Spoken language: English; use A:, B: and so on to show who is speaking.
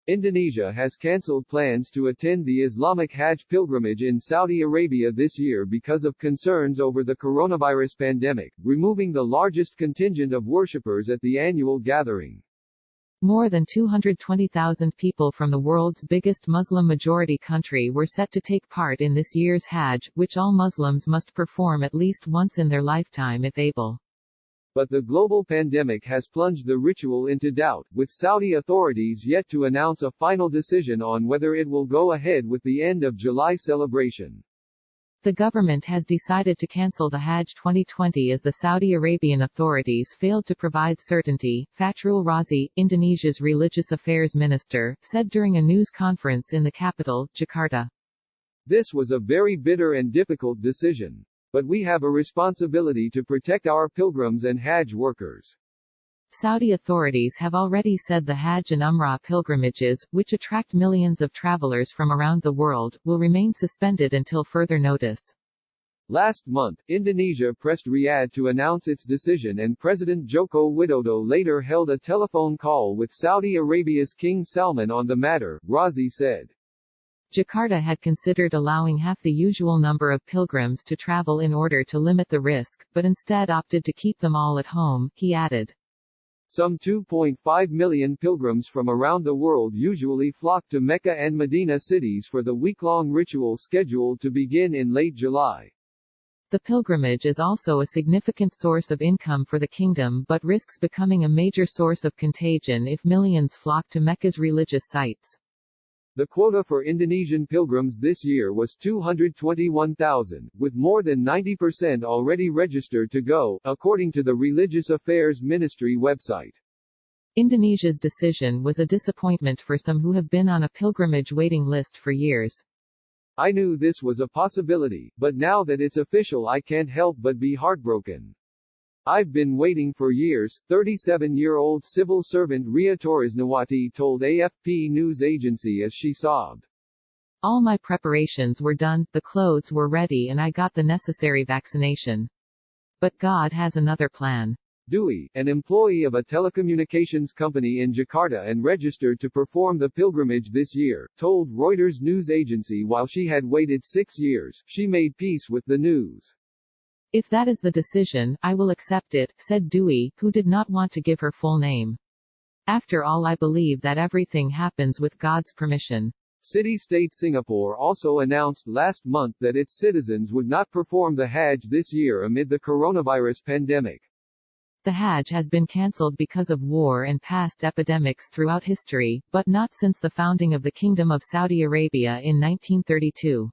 A: Indonesia has cancelled plans to attend the Islamic Hajj pilgrimage in Saudi Arabia this year because of concerns over the coronavirus pandemic, removing the largest contingent of worshippers at the annual gathering.
B: More than 220,000 people from the world's biggest Muslim-majority country were set to take part in this year's Hajj, which all Muslims must perform at least once in their lifetime if able.
A: But the global pandemic has plunged the ritual into doubt, with Saudi authorities yet to announce a final decision on whether it will go ahead with the end of July celebration.
B: The government has decided to cancel the Hajj 2020 as the Saudi Arabian authorities failed to provide certainty, Fatrul Razi, Indonesia's religious affairs minister, said during a news conference in the capital, Jakarta.
A: This was a very bitter and difficult decision. But we have a responsibility to protect our pilgrims and Hajj workers.
B: Saudi authorities have already said the Hajj and Umrah pilgrimages, which attract millions of travelers from around the world, will remain suspended until further notice.
A: Last month, Indonesia pressed Riyadh to announce its decision, and President Joko Widodo later held a telephone call with Saudi Arabia's King Salman on the matter, Razi said.
B: Jakarta had considered allowing half the usual number of pilgrims to travel in order to limit the risk, but instead opted to keep them all at home, he added.
A: Some 2.5 million pilgrims from around the world usually flock to Mecca and Medina cities for the week-long ritual scheduled to begin in late July.
B: The pilgrimage is also a significant source of income for the kingdom but risks becoming a major source of contagion if millions flock to Mecca's religious sites.
A: The quota for Indonesian pilgrims this year was 221,000, with more than 90% already registered to go, according to the Religious Affairs Ministry website.
B: Indonesia's decision was a disappointment for some who have been on a pilgrimage waiting list for years.
A: I knew this was a possibility, but now that it's official I can't help but be heartbroken. I've been waiting for years, 37-year-old civil servant Ria Torresnawati told AFP news agency as she sobbed.
B: All my preparations were done, the clothes were ready and I got the necessary vaccination. But God has another plan.
A: Dwi, an employee of a telecommunications company in Jakarta and registered to perform the pilgrimage this year, told Reuters news agency while she had waited 6 years, she made peace with the news.
B: If that is the decision, I will accept it, said Dwi, who did not want to give her full name. After all, I believe that everything happens with God's permission.
A: City-state Singapore also announced last month that its citizens would not perform the Hajj this year amid the coronavirus pandemic.
B: The Hajj has been cancelled because of war and past epidemics throughout history, but not since the founding of the Kingdom of Saudi Arabia in 1932.